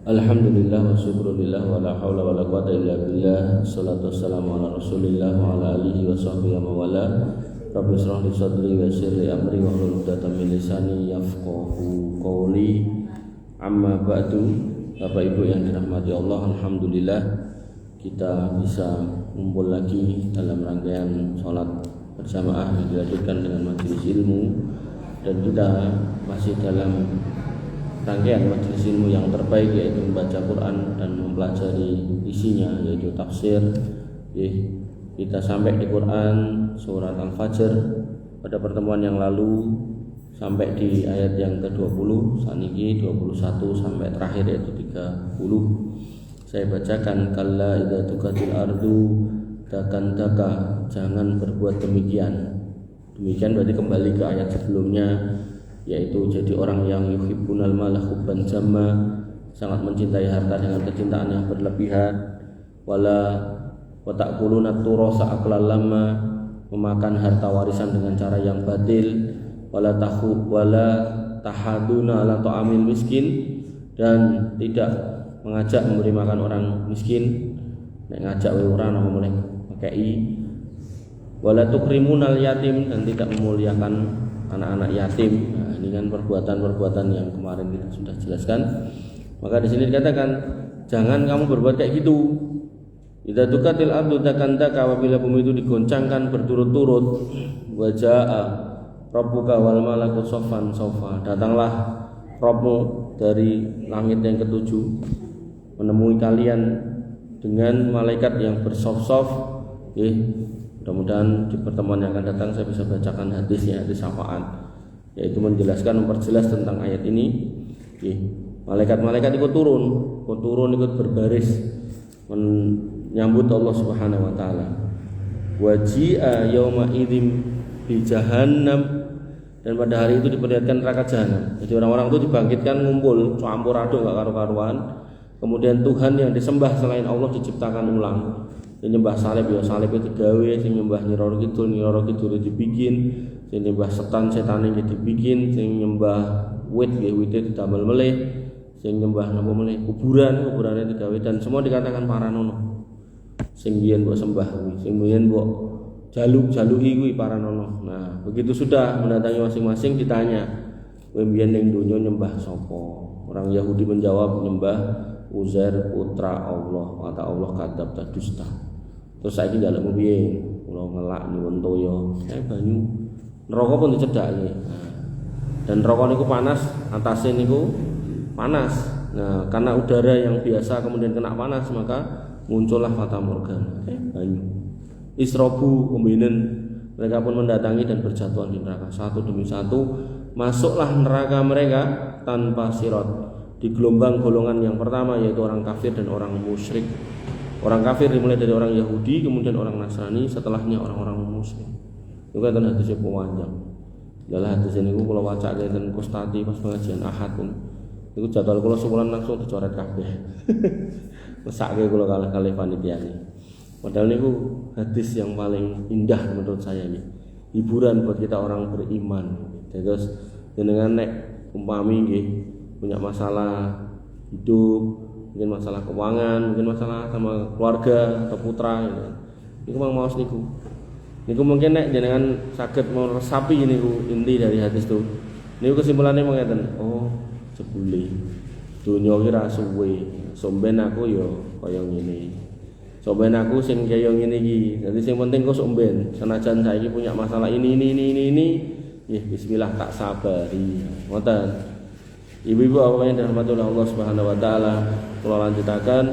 Alhamdulillah wa syukrulillah wa la hawla wa la quwata illa billah. Salatu wassalamu ala rasulillah wa ala alihi wa sahbihi wa wala. Rabbi shrah li sadri wa yassir li amri wa hlul 'uqdatam min lisani yafqahu qawli. Amma ba'du. Bapak Ibu yang dirahmati Allah, alhamdulillah kita bisa kumpul lagi dalam rangkaian salat berjamaah yang dilanjutkan dengan majelis ilmu, dan kita masih dalam rangkaian majelis ilmu yang terbaik, yaitu membaca Quran dan mempelajari isinya, yaitu tafsir. Kita sampai di Quran surat Al-Fajr pada pertemuan yang lalu, sampai di ayat yang ke-20, saat ini 21 sampai terakhir yaitu 30. Saya bacakan, kalla idza tukatil ardu dakan daka, jangan berbuat demikian. Demikian berarti kembali ke ayat sebelumnya, yaitu jadi orang yang yuhibbunal mala hubban jamma, sangat mencintai harta dengan kecintaan yang berlebihan. Wala wa ta'kuluna turasa aklan lamma, memakan harta warisan dengan cara yang batil. Wala tahaduna ala ta'amil miskin, dan tidak mengajak memberi makan orang miskin. Nek ngajak wae ora ana mulai pakai. Wala tukrimunal yatim, dan tidak memuliakan anak-anak yatim. Nah, ini kan perbuatan-perbuatan yang kemarin kita sudah jelaskan. Maka di sini dikatakan jangan kamu berbuat kayak gitu. Idza tukatil ardu takandaka, apabila bumi itu digoncangkan berturut-turut. Wajaa rabbuka wal malaku saffan saffa, datanglah Rabbmu dari langit yang ketujuh menemui kalian dengan malaikat yang bersaf-saf. Mudah-mudahan di pertemuan yang akan datang saya bisa bacakan hadisnya, hadis syafaat, yaitu menjelaskan, memperjelas tentang ayat ini. Malaikat-malaikat ikut turun ikut berbaris menyambut Allah Subhanahu wa taala. Waji'a yauma idzim bi jahannam, dan pada hari itu diperlihatkan neraka jahanam. Jadi orang-orang itu dibangkitkan ngumpul campur aduk enggak karu-karuan. Kemudian Tuhan yang disembah selain Allah diciptakan ulang. Sing nyembah salib ya salib itu digawe, sing nyembah Nyiroro Kidul dibikin, sing nyembah setan-setane dibikin, sing nyembah wit nggih wite didamel melih, sing nyembah napa melih kuburane digawe, dan semua dikatakan paranono. Sing biyen mbok sembah kuwi, sing biyen mbok jaluk-jaluki kuwi paranono. Nah, begitu sudah mendatangi masing-masing ditanya, kowe biyen ning donya nyembah sapa? Orang Yahudi menjawab nyembah Uzair putra Allah, kata Allah kadzab dusta. Terus saiki njaluk piye? Kula ngelak nyuwun toya, banyu. Neraka pun dicedhaki. Dan neraka niku panas, atase niku panas. Nah, karena udara yang biasa kemudian kena panas, maka muncullah fata morgana, banyu. Isrobu umbinen, mereka pun mendatangi dan berjatuhan di neraka satu demi satu. Masuklah neraka mereka tanpa sirat, di gelombang golongan yang pertama, yaitu orang kafir dan orang musyrik. Orang kafir dimulai dari orang Yahudi, kemudian orang Nasrani, setelahnya orang-orang musyrik. Itu kan hadisnya panjang. Dalam hadis ini kalau wacake ten Kustati pas pengajian Ahad itu jadwal kula sebulan langsung dicoret kabeh. Mesake kula kalih panitiane. Padahal niku hadis yang paling indah menurut saya ini. Hiburan buat kita orang beriman. Terus jenengan nek umpami nggih punya masalah hidup, mungkin masalah keuangan, mungkin masalah sama keluarga atau putra gitu. Niku mang maos niku. Niku mungkin nek jenengan saged meresapi niku inti dari hadis itu. Niku kesimpulannya mengatakan, oh, jebule donya iki ra suwe. Somben aku ya kaya ngene. Somben aku sing kaya ngene iki. Dadi sing penting kok somben. Senajan saiki punya masalah ini. Ya bismillah tak sabari. Ngoten. Ibu-ibu apa yang dirahmati oleh Allah Subhanahu wa taala, kula lanjutaken,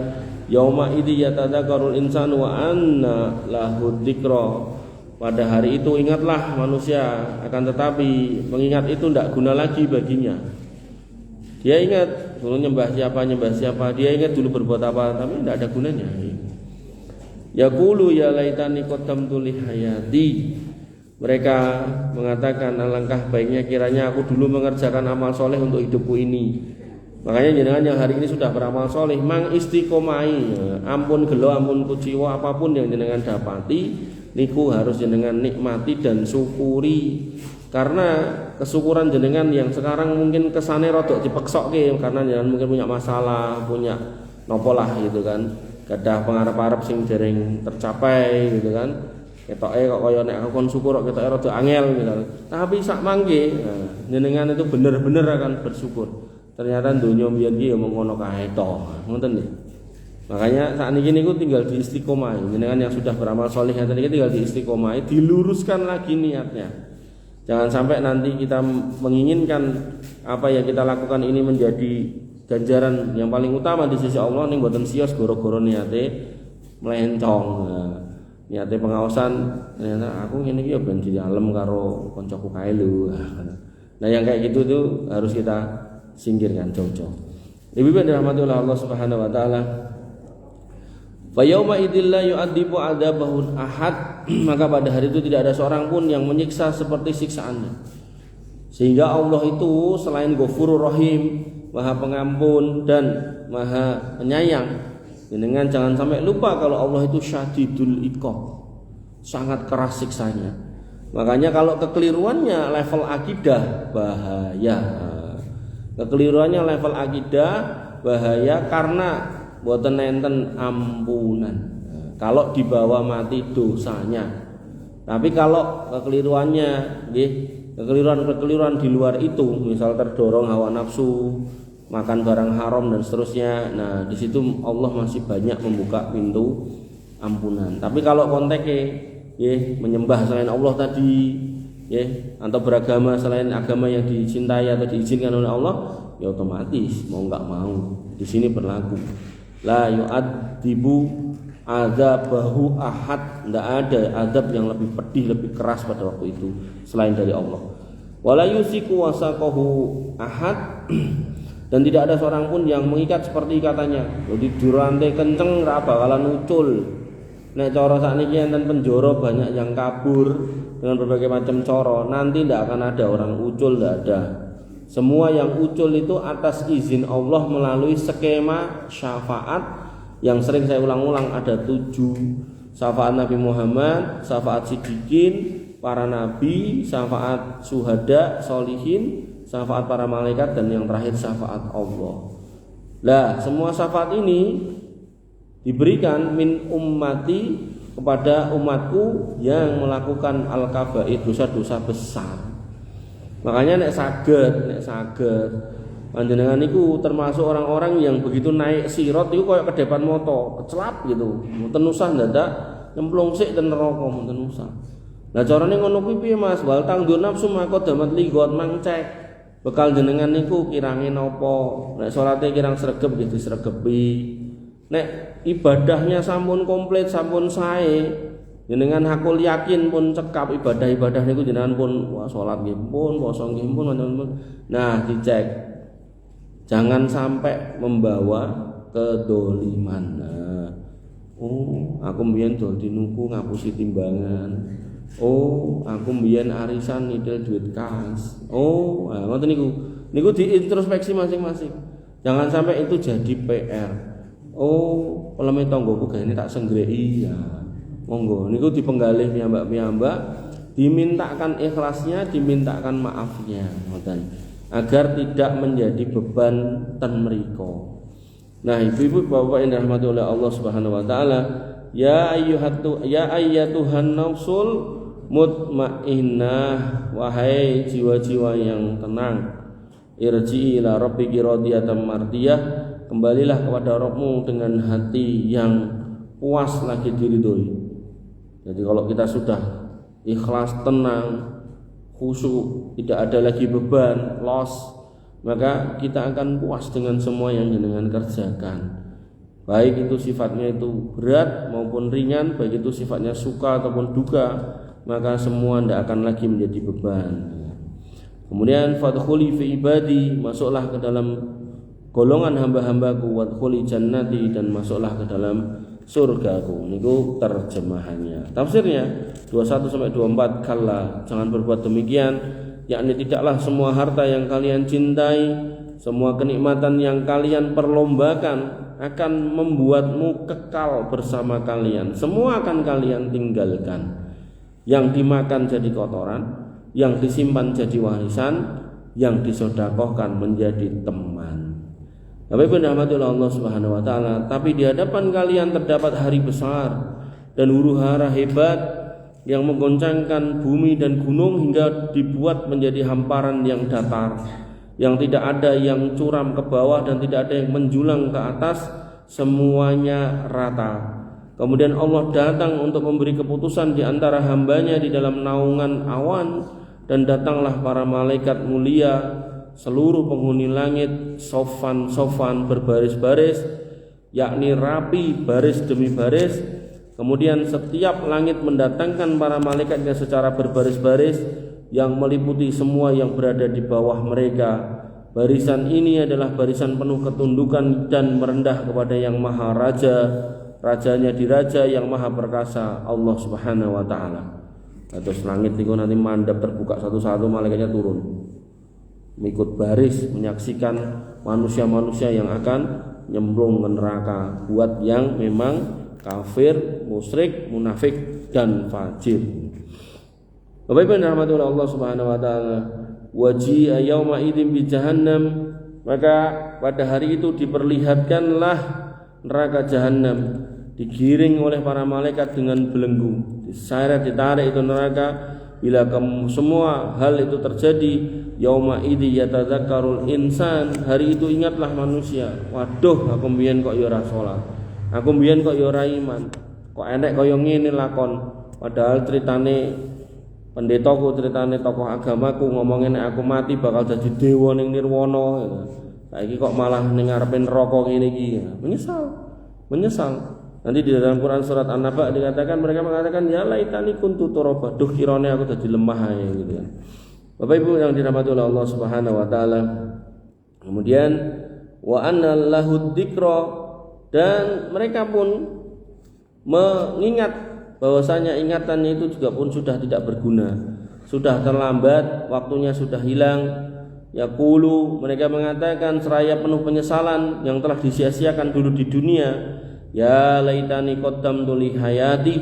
yauma idzi yatadzakkarul insanu wa anna lahu dzikra. Pada hari itu ingatlah manusia, akan tetapi mengingat itu tidak guna lagi baginya. Dia ingat dulu nyembah siapa, dia ingat dulu berbuat apa, tapi tidak ada gunanya. Yaqulu ya laitani qaddamtu li hayati. Mereka mengatakan, alangkah baiknya kiranya aku dulu mengerjakan amal soleh untuk hidupku ini. Makanya jenengan yang hari ini sudah beramal soleh, mang istiqomai, ampun gelo, ampun kuciwa, apapun yang jenengan dapati, niku harus jenengan nikmati dan syukuri. Karena kesyukuran jenengan yang sekarang mungkin kesane rodok dipeksokke karena jenengan mungkin punya masalah, punya nopo lah gitu kan. Gadah pangarep-arep sing dereng tercapai gitu kan. Ketoke kok kaya nek aku kon syukur kok ketoke rada angel gitu. Tapi sak mangke jenengan itu bener-bener akan bersyukur. Ternyata dunia mbiyen ki ya mung ngono kae to. Ngoten nggih. Makanya saat ini niku tinggal di istiqomah. Jenengan yang sudah beramal soleh ngaten iki tinggal di istiqomah, diluruskan lagi niatnya. Jangan sampai nanti kita menginginkan apa yang kita lakukan ini menjadi ganjaran yang paling utama di sisi Allah ning mboten sios goro-goro niate melencong. Niate pengaosan ternyata aku ngene iki ya ben dialem karo kancaku kae lho. Nah yang kayak gitu tuh harus kita singkirkan jauh-jauh. Lebih baik dirahmati oleh Allah Subhanahu wa taala. Fa yauma idzil la yu'adzibu 'adzabahu ahad, maka pada hari itu tidak ada seorang pun yang menyiksa seperti siksaannya. Sehingga Allah itu selain Ghafurur Rahim, Maha Pengampun dan Maha Penyayang, dengan jangan sampai lupa kalau Allah itu syadidul iqab, sangat keras siksanya. Makanya kalau kekeliruannya level akidah bahaya. Kekeliruannya level akidah bahaya karena boten enten ampunan. Kalau dibawa mati dosanya. Tapi kalau kekeliruannya nggih, kekeliruan di luar itu, misal terdorong hawa nafsu, makan barang haram dan seterusnya. Nah, di situ Allah masih banyak membuka pintu ampunan. Tapi kalau konteknya nggih menyembah selain Allah tadi, nggih, atau beragama selain agama yang dicintai atau diizinkan oleh Allah, ya otomatis mau enggak mau di sini berlaku. La yu'adzibu adzabahu ahad, tidak ada azab yang lebih pedih, lebih keras pada waktu itu selain dari Allah. Wala yusiku wasaqahu ahad, dan tidak ada seorang pun yang mengikat seperti ikatanya. Jadi durante kenceng ra bakalan ucul. Nek cara sakniki enten penjara banyak yang kabur dengan berbagai macam cara, nanti tidak akan ada orang ucul, tidak ada. Semua yang ucul itu atas izin Allah melalui skema syafaat yang sering saya ulang-ulang, ada 7. Syafaat Nabi Muhammad, syafaat siddiqin, para nabi, syafaat syuhada, solihin, syafaat para malaikat, dan yang terakhir syafaat Allah. Nah, semua syafaat ini diberikan min ummati kepada umatku yang melakukan al-kabair, dosa-dosa besar. Makanya nek saged panjenengan niku termasuk orang-orang yang begitu naik sirat itu kayak kedepan moto, kecelap gitu. Mboten usah ndadak nyemplung sik ten neraka, mboten usah. Lah carane ngono kuwi piye Mas? Wal tangdur nafsu maka damat ligot mangcek. Bekal jenengan niku kirange napa? Nek salate kirang sregep nggih disregepi. Nek ibadahnya sampun komplit, sampun sae, jenengan hakul yakin pun cekap ibadah-ibadah niku jenengan pun wah salat nggih pun, puasa nggih pun. Nah, dicek. Jangan sampai membawa kedoliman. Nah, oh, aku mbiyen dol dinuku ngapusi timbangan. Oh, aku mbiyen arisan nidil duit kas. Oh, nah, ngoten niku. Niku diintrospeksi masing-masing. Jangan sampai itu jadi PR. Oh, peleme tanggoku gaene tak senggreki ya. Monggo niku dipenggalih piyambak-piyambak, dimintakan ikhlasnya, dimintakan maafnya, ngoten. Agar tidak menjadi beban ten mriko. Nah, ibu-ibu bapak yang dirahmati oleh Allah Subhanahu wa taala, ya ayyatuhan nafsul mutmainnah, wahai jiwa-jiwa yang tenang, irji'i ila rabbiki radiyatan mardiyah, kembalilah kepada Rabbmu dengan hati yang puas lagi diridhoi. Jadi kalau kita sudah ikhlas, tenang, khusyuk, tidak ada lagi beban, loss, maka kita akan puas dengan semua yang jenengan kerjakan. Baik itu sifatnya itu berat maupun ringan, baik itu sifatnya suka ataupun duka, maka semua tidak akan lagi menjadi beban. Kemudian fadkhuli fi ibadi, masuklah ke dalam golongan hamba-hambaku, wadkhuli jannati, dan masuklah ke dalam surgaku. Niku terjemahannya. Tafsirnya 21 sampai 24, kalla, jangan berbuat demikian, yakni tidaklah semua harta yang kalian cintai, semua kenikmatan yang kalian perlombakan akan membuatmu kekal bersama kalian. Semua akan kalian tinggalkan. Yang dimakan jadi kotoran, yang disimpan jadi warisan, yang disedekahkan menjadi teman. Bapak Ibu dirahmati oleh Allah Subhanahu wa taala, tapi di hadapan kalian terdapat hari besar dan huru-hara hebat yang menggoncangkan bumi dan gunung hingga dibuat menjadi hamparan yang datar, yang tidak ada yang curam ke bawah dan tidak ada yang menjulang ke atas, semuanya rata. Kemudian Allah datang untuk memberi keputusan di antara hambanya di dalam naungan awan, dan datanglah para malaikat mulia, seluruh penghuni langit, sofan berbaris-baris, yakni rapi baris demi baris. Kemudian setiap langit mendatangkan para malaikatnya secara berbaris-baris yang meliputi semua yang berada di bawah mereka. Barisan ini adalah barisan penuh ketundukan dan merendah kepada yang maha raja, rajanya di raja yang maha perkasa, Allah Subhanahu wa taala. Terus langit itu nanti mandap terbuka satu-satu, malaikatnya turun mengikut baris menyaksikan manusia-manusia yang akan nyemplung ke neraka buat yang memang kafir, musyrik, munafik dan fajir. Bapak Ibu yang dirahmati oleh Allah Subhanahu wa taala, waji'a yauma idzin bi jahannam, maka pada hari itu diperlihatkanlah neraka jahanam, digiring oleh para malaikat dengan belenggu, diseret ditarik itu neraka. Bila semua hal itu terjadi, yauma idzi yatadzakkarul insan, hari itu ingatlah manusia, waduh aku mbiyen kok ya ora salat, aku mbiyen kok ya ora iman, kok enek kaya ngene lakon, padahal ceritane pendetaku, ceritane tokoh agamaku ngomongin aku mati bakal jadi dewa ning nirwana, saiki kok malah ning ngarepe neraka ngene iki. Menyesal. Nanti di dalam Quran surat An-Naba dikatakan, mereka mengatakan ya laitani kuntu turaba, duh kirane aku jadi lemah ae gitu kan. Bapak Ibu yang dirahmati oleh Allah Subhanahu wa taala. Kemudian wa anna lahud dzikra, dan mereka pun mengingat bahwasanya ingatannya itu juga pun sudah tidak berguna, sudah terlambat, waktunya sudah hilang. Yaqulu, mereka mengatakan seraya penuh penyesalan yang telah disia-siakan dulu di dunia, ya laitani qaddamtu li hayati,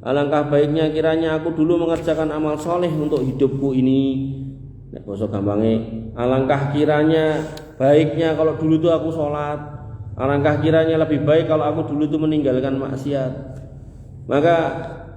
alangkah baiknya kiranya aku dulu mengerjakan amal soleh untuk hidupku ini. Nek basa gampange, alangkah kiranya baiknya kalau dulu tuh aku sholat, alangkah kiranya lebih baik kalau aku dulu tuh meninggalkan maksiat. Maka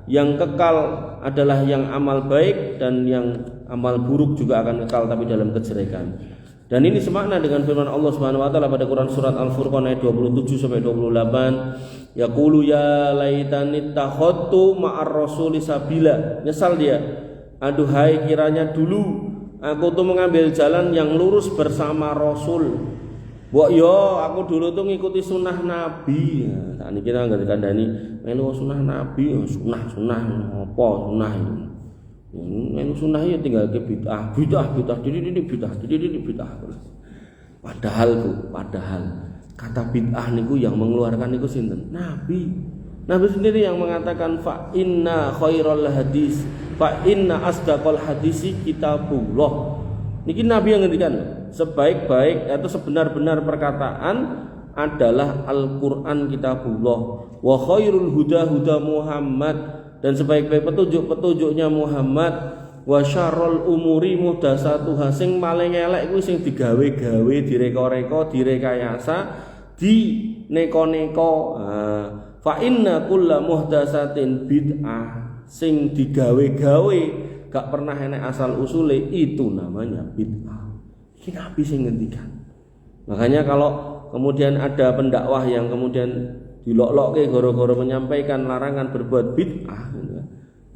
yang kekal adalah yang amal baik, dan yang amal buruk juga akan kekal tapi dalam kejelekan. Dan ini semakna dengan firman Allah Subhanahu wa taala pada Quran surat Al-Furqan ayat 27 sampai 28. Yaqulu ya laitani takhottu ma'ar rasuli sabila. Nyesal dia. Aduhai kiranya dulu aku tuh mengambil jalan yang lurus bersama Rasul. Mbok yo aku dulu tuh ngikuti sunnah Nabi. Nah, niki kita enggak dikandani melu sunnah Nabi, sunnah apa sunnah ini. Melu sunnah ya tinggal ke bid'ah padahal kata bid'ah niku yang mengeluarkan niku sinten? Nabi sendiri yang mengatakan fa inna khairal hadis, fa inna asdaqal hadisi kitabullah. Niki Nabi yang ngendikan sebaik-baik atau sebenar-benar perkataan adalah Al-Qur'an kitabullah, wa khairul huda Muhammad, dan sebaik-baik petunjuknya Muhammad, wa syarrul umuri muhdatsatuha, sing paling elek kuwi sing digawe-gawe, direka-reka, direkayasa, dineka-neka. Fa inna kulla muhdatsatin bid'ah, sing digawe-gawe gak pernah enek asal usule itu namanya bid'ah. Iki Nabi sing ngendikan. Makanya kalau kemudian ada pendakwah yang kemudian dilok-lokke gara-gara menyampaikan larangan berbuat bid'ah,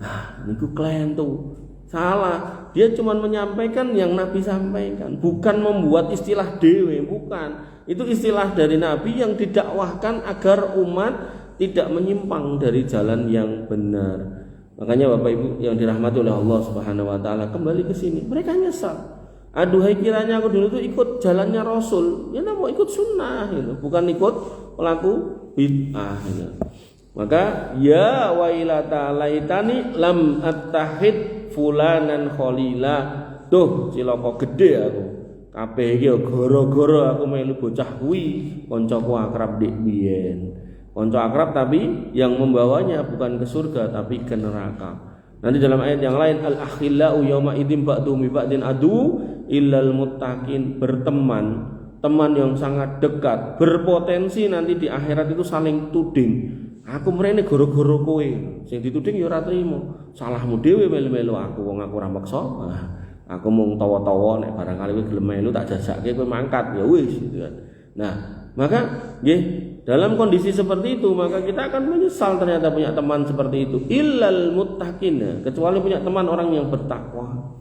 nah niku klien tuh salah. Dia cuma menyampaikan yang Nabi sampaikan, bukan membuat istilah dewe, bukan. Itu istilah dari Nabi yang didakwahkan agar umat tidak menyimpang dari jalan yang benar. Makanya Bapak Ibu yang dirahmati oleh Allah Subhanahu wa taala, kembali ke sini, mereka nyesal. Aduhai kiranya aku dulu tuh ikut jalannya Rasul, ya mau ikut sunnah gitu, bukan ikut pelaku bid'ah gitu. Maka ya wailata laitani lam attahid fulanan khalila, tuh cilaka gede aku. Kabeh iki gara-gara aku melu bocah kuwi, kancaku akrab dik biyen. Kanca akrab tapi yang membawanya bukan ke surga tapi ke neraka. Nanti dalam ayat yang lain, al-akhillau yauma idzin ba'dhum bi ba'din adu illal muttaqin, berteman, teman yang sangat dekat, berpotensi nanti di akhirat itu saling tuding. Aku mrene gara-gara kowe. Sing dituding ya ora trimo. Salahmu dhewe melu-melu aku wong aku ora maksa. Aku mung tawa-tawa nek barangkali kowe gelem melu tak jajakke kowe mangkat ya wis gitu kan. Nah, maka nggih dalam kondisi seperti itu maka kita akan menyesal ternyata punya teman seperti itu. Illal muttaqin, kecuali punya teman orang yang bertakwa.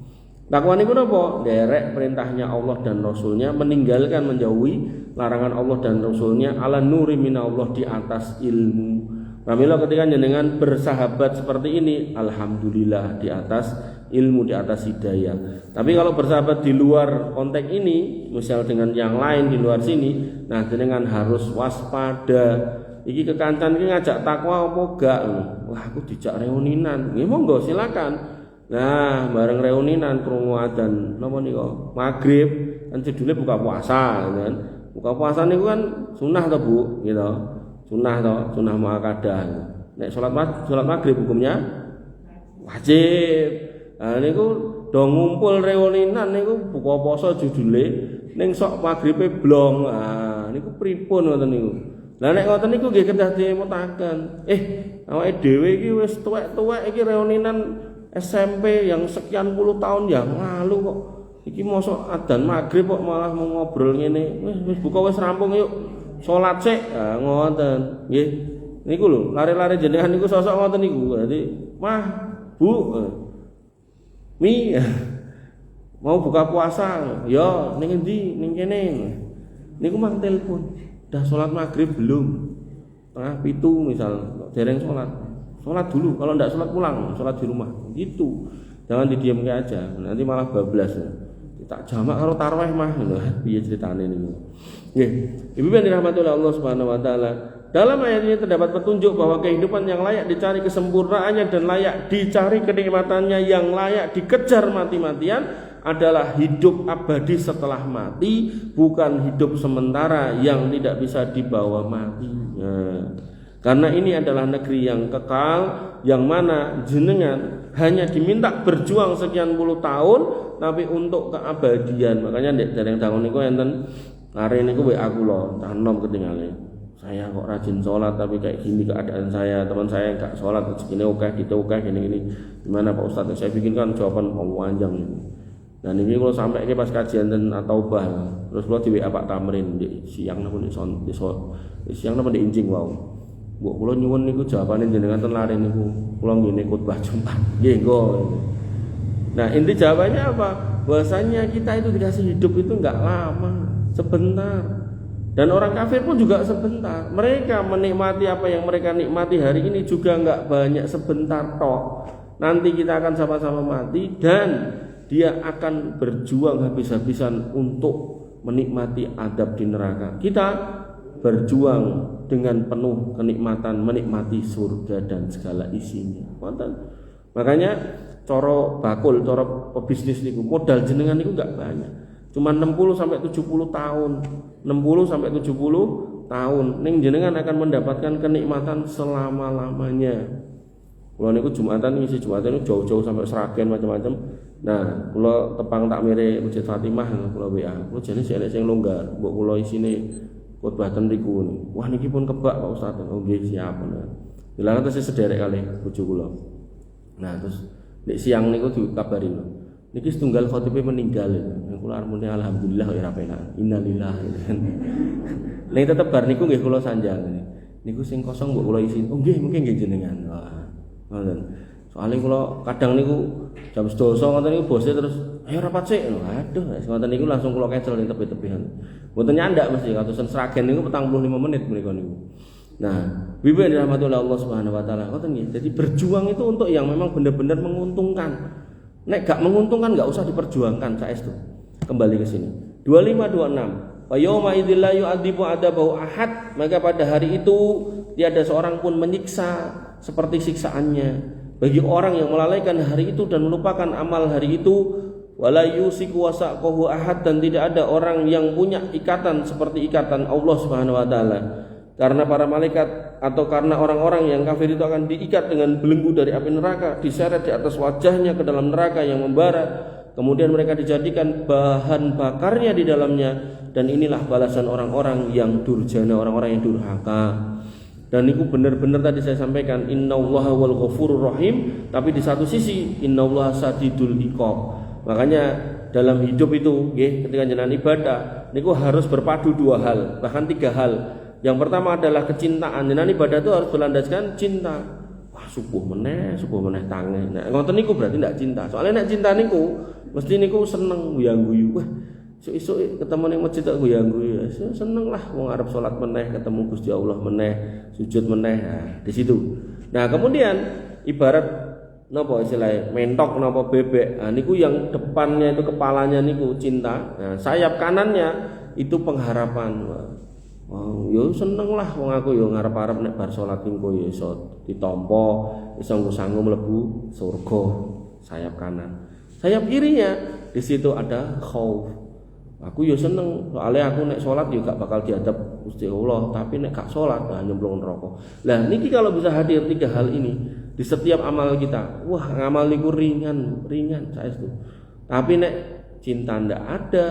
Takwa niku napa? Derek perintahnya Allah dan Rasulnya, meninggalkan menjauhi larangan Allah dan Rasulnya, ala nuri minallah, di atas ilmu. Pramila ketika jenengan bersahabat seperti ini, alhamdulillah di atas ilmu, di atas hidayah. Tapi kalau bersahabat di luar konteks ini, misal dengan yang lain di luar sini, nah jenengan harus waspada. Iki kekancan iki ngajak takwa apa gak? Wah, aku dijak reuninan. Nggih monggo silakan. Nah, bareng reuninan krungu adzan napa nika? Maghrib, kan judulnya buka puasa kan. Buka puasa niku kan sunah to, Bu, gitu. Sunah to, sunah muakkadah. Nek salat maghrib hukumnya wajib. Nah niku do ngumpul reuninan niku buka puasa judule ning sok maghribe blong. Ah niku pripun ngoten niku. Lah nek ngoten niku nggih kedah dimutaken. Awake dhewe iki wis tuwek-tuwek iki reuninan SMP yang sekian puluh tahun yang lalu kok iki mosok adzan maghrib kok malah mau ngobrol ngene. Wis buka wis rampung yuk. Salat sik. Ah ngoten. Nggih. Niku lho, lare-lare jenengan niku sosok ngoten niku. Dadi, "Mah, Bu, Mi mau buka puasa." "Ya, ning endi? Ning kene." Niku mang telepon. "Dah salat maghrib belum?" "Setengah 7 misal, dereng salat." Sholat dulu, kalau tidak sholat pulang, sholat di rumah, gitu. Jangan didiamke aja, nanti malah bablas. Tak jamak karo tarawih mah, piye ceritane niku. Nggih, Ibu yang dirahmati oleh Allah Subhanahu wa taala. Dalam ayat ini terdapat petunjuk bahwa kehidupan yang layak dicari kesempurnaannya dan layak dicari kenikmatannya, yang layak dikejar mati-matian adalah hidup abadi setelah mati, bukan hidup sementara yang tidak bisa dibawa mati. Karena ini adalah negeri yang kekal, yang mana jenengan hanya diminta berjuang sekian puluh tahun, tapi untuk keabadian. Makanya dari yang tahun niku enten hari niku WA kula, cah enom ketinggalan. Saya kok rajin sholat tapi kayak gini keadaan saya, teman saya enggak sholat segini oke, gitu oke, gini. Gimana Pak Ustadz? Saya bikinkan jawaban panjang ini. Dan ini kalau sampai ini pas kajian dan At-Taubah, terus kalau di WA Pak Tamrin di siang napa di siang napa di Injing wow. Bu kula nyuwun niku jawabane jenengan ten lare niku. Kula ngene khotbah Jumat. Nggih, nggo. Nah, inti jawabannya apa? Bahwasanya kita itu dikasih hidup itu enggak lama, sebentar. Dan orang kafir pun juga sebentar. Mereka menikmati apa yang mereka nikmati hari ini juga enggak banyak, sebentar toh. Nanti kita akan sama-sama mati dan dia akan berjuang habis-habisan untuk menikmati adab di neraka. Kita berjuang dengan penuh kenikmatan menikmati surga dan segala isinya. Makanya coro bakul, coro pebisnis niku modal jenengan niku enggak banyak. Cuma 60 sampai 70 tahun. 60 sampai 70 tahun ning jenengan akan mendapatkan kenikmatan selama-lamanya. Kula niku Jumatan ngisi Jumatan jauh-jauh sampai Sragen macam-macam. Nah, kula tepang takmire Masjid Fatimah kula WA. Kula jane sik sing longgar, mbok kula isine khotbah ten riku. Wah niki pun kebak Pak Ustaz. Oh nggih siap. Dilarang terus sederek kali bojo kula. Nah, terus nek siang niku dikabari lho. Niki setunggal khotibe meninggal. Kula armune alhamdulillah ya penak. Innalillahi. Nek tetep bar niku nggih kula sanjang. Niku sing kosong mbok kula isi. Oh nggih mungkin nggih jenengan. Wah. Ngoten. Soale kula kadang niku jam 12 ngoten niku bose terus ayo rapat sik. Aduh, ngoten niku langsung kula kecel ning tepi-tepian. Mboten nyandak mesti katusan Sragen niku 45 menit menika niku. Nah, Bibi yang dirahmati oleh Allah Subhanahu wa taala. Ngoten nggih. Jadi berjuang itu untuk yang memang benar-benar menguntungkan. Nek gak menguntungkan gak usah diperjuangkan saestu. Kembali ke sini. 2526. Wa yauma idzil la yu'adzibu adabahu ahad, maka pada hari itu tiada seorang pun menyiksa seperti siksaannya. Bagi orang yang melalaikan hari itu dan melupakan amal hari itu, wala yusiku wasaqahu ahad, dan tidak ada orang yang punya ikatan seperti ikatan Allah Subhanahu wa taala. karena para malaikat atau karena orang-orang yang kafir itu akan diikat dengan belenggu dari api neraka, diseret di atas wajahnya ke dalam neraka yang membara, kemudian mereka dijadikan bahan bakarnya di dalamnya, dan inilah balasan orang-orang yang durjana, orang-orang yang durhaka. Dan itu benar-benar tadi saya sampaikan, innallaha wal ghafurur rahim, tapi di satu sisi innallaha sadidul iqab. Makanya dalam hidup itu ketika jenengan ibadah niku harus berpadu dua hal, bahkan tiga hal. Yang pertama adalah kecintaan. Jenengan ibadah itu harus berlandaskan cinta. Wah, subuh meneh tangi. Nah, ngoten niku berarti ndak cinta. Soalnya nek cinta niku mesti niku seneng guyang-guyu. Wah, esuk-esuk ketemu ning masjid tak guyang-guyu. Seneng lah wong arep salat meneh, ketemu Gusti Allah meneh, sujud meneh. Nah, di situ. Nah, kemudian ibarat napa istilahnya mentok napa bebek. Nah, niku yang depannya itu kepalanya niku cinta. Nah, sayap kanannya itu pengharapan. Oh, yo seneng lah wong aku yo ngarep-arep nek bar salat engko yo iso ditampa, iso sanggup mlebu surga. Sayap kanan. Sayap kirinya di situ ada khauf. Aku yo seneng, soalnya aku nek salat yo gak bakal diadab Gusti Allah, tapi nek gak salat nyemplung neraka. Lah niki kalau bisa hadir tiga hal ini di setiap amal kita, wah ngamal niku ringan saestu. Tapi nek cinta ndak ada,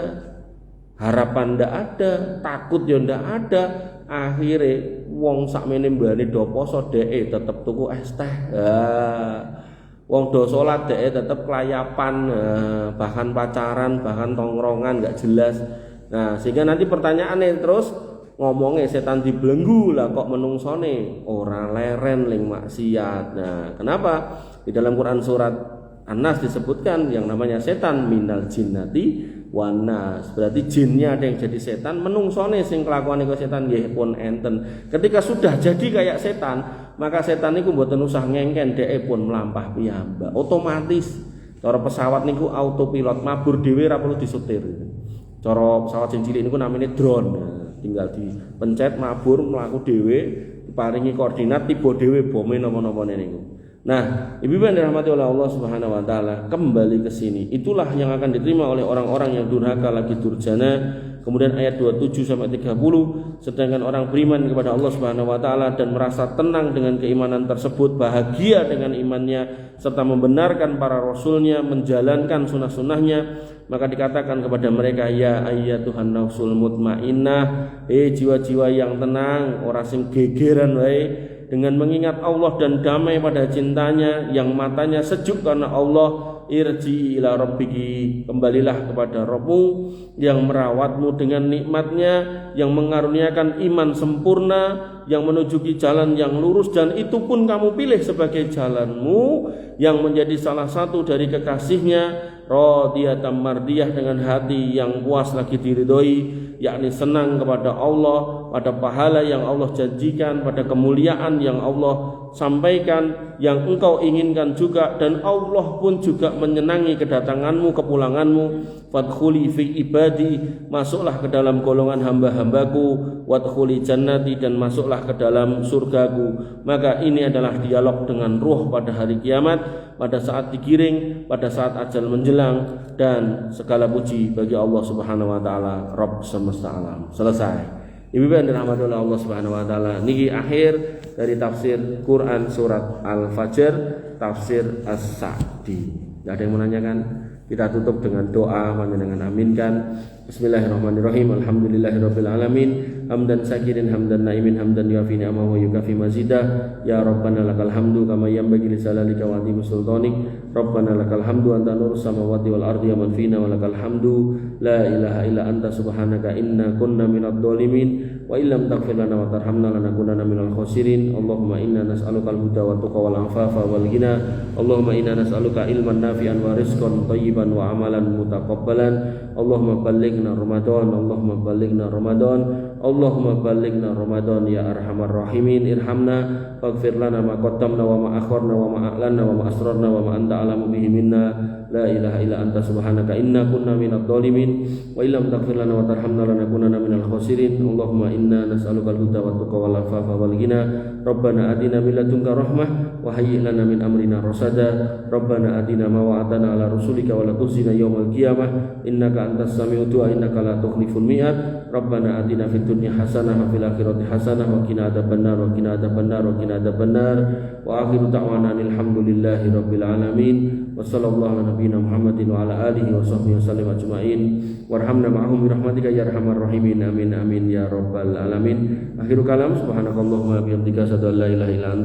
harapan ndak ada, takut yo ndak ada, akhirnya wong sakmene mbane do poso dheke tetep tuku es teh. Wong do salat dheke tetep kelayapan, bahkan pacaran, bahkan tongkrongan enggak jelas. Nah, sehingga nanti pertanyaannya terus ngomongnya setan dibelenggu lah kok menungsone ora leren ling maksiat. Nah, kenapa? Di dalam Quran surat An-Nas disebutkan yang namanya setan minal jinnati wan nas. Berarti jinnya ada yang jadi setan, menungsone sing kelakuane kok setan nggih pun enten. Ketika sudah jadi kayak setan, maka setan niku mboten usah ngengken, dhek pun mlampah piyambak. Otomatis cara pesawat niku autopilot, mabur dhewe ora perlu disetir. Cara pesawat sing cilik niku namanya drone. Tinggal dipencet mabur mlaku dhewe, diparingi koordinat tiba dhewe bome napa-napane niku. Nah, ibu-ibu yang dirahmati oleh Allah Subhanahu wa taala, kembali ke sini. Itulah yang akan diterima oleh orang-orang yang durhaka lagi durjana. Kemudian ayat 27 sampai 30, sedangkan orang beriman kepada Allah Subhanahu wa taala dan merasa tenang dengan keimanan tersebut, bahagia dengan imannya serta membenarkan para rasulnya, menjalankan sunnah-sunnahnya, maka dikatakan kepada mereka, ya ayyatuhan nafsul mutmainnah, jiwa-jiwa yang tenang, ora sing gegeran wae, dengan mengingat Allah dan damai pada cintanya, yang matanya sejuk karena Allah, irji ila rabbiki, kembalilah kepada Rabbmu yang merawatmu dengan nikmatnya, yang mengaruniakan iman sempurna, yang menujuki jalan yang lurus, dan itu pun kamu pilih sebagai jalanmu, yang menjadi salah satu dari kekasihnya, radiyatan mardiyah, dengan hati yang puas lagi diridhoi, yakni senang kepada Allah, pada pahala yang Allah janjikan, pada kemuliaan yang Allah sampaikan, yang engkau inginkan juga, dan Allah pun juga menyenangi kedatanganmu, kepulanganmu. Fadkhuli fi ibadi, masuklah ke dalam golongan hamba-hambaku, wadkhuli jannati, dan masuklah ke dalam surgaku. Maka ini adalah dialog dengan ruh pada hari kiamat, pada saat digiring, pada saat ajal menjelang, dan segala puji bagi Allah Subhanahu wa taala, Rabb semesta alam. Selesai. Ibu-ibu yang dirahmati oleh Allah Subhanahu wa taala, niki akhir dari tafsir Quran surat Al-Fajr, tafsir As-Sa'di. Enggak ada yang menanyakan? Kita tutup dengan doa, panjenengan aminkan. Bismillahirrahmanirrahim. Alhamdulillahirabbil alamin. Hamdan syakirin, hamdan naimin, hamdan yuafi ni'amahu wa yukafi mazidah. Ya Rabbana lakal hamdu kama yanbaghi li jalalika wa azimi sultanik. Rabbana lakal hamdu anta nurus samawati wal ardi wa man fina wa lakal hamdu. La ilaha illa anta subhanaka inna kunna minadh dhalimin. Wa illam taghfir lana wa tarhamna lanakunanna minal khasirin. Allahumma inna nas'aluka al-huda wa tuqa wal afafa wal ghina. Allahumma inna nas'aluka ilman nafi'an wa rizqan thayyiban wa amalan mutaqabbalan. Allahumma ballighna Ramadan, Allahumma ballighna Ramadan, Allahumma ballighna Ramadan ya arhamar rahimin. Irhamna waghfir lana ma qaddamna wa ma akharna wa ma a'lanna wa ma asrarna wa ma anta a'lamu bihi minna la ilaha illa anta subhanaka inna kunna minadh dhalimin wa illam taghfir lana wa tarhamna lanakunanna minal khasirin. Allahumma inna nas'aluka al-huda wat tuqa wal afafa wal ghina. Rabbana atina min ladunka rahmah wa hayyi' lana min amrina rasada. Rabbana atina ma wa'adtana ala rusulika wa la tukhzina yawmal qiyamah innaka antas sami'ud du'a innaka la tukhliful mi'ad. Rabbana atina fid dunya hasanah wa fil akhirati hasanah wa qina adzabannar wa qina adzabannar wa qina adzabannar. Wa akhiru da'wana alhamdulillahi rabbil alamin. Wa sallallahu ala nabiyyina Muhammadin wa ala alihi wa sahbihi wasallam ajma'in. Warhamna ma'ahum bi rahmatika ya arhamar rahimin. Amin amin ya rabbal alamin. Akhirul kalam subhanakallahumma wa bihamdika asyhadu an la ilaha illa anta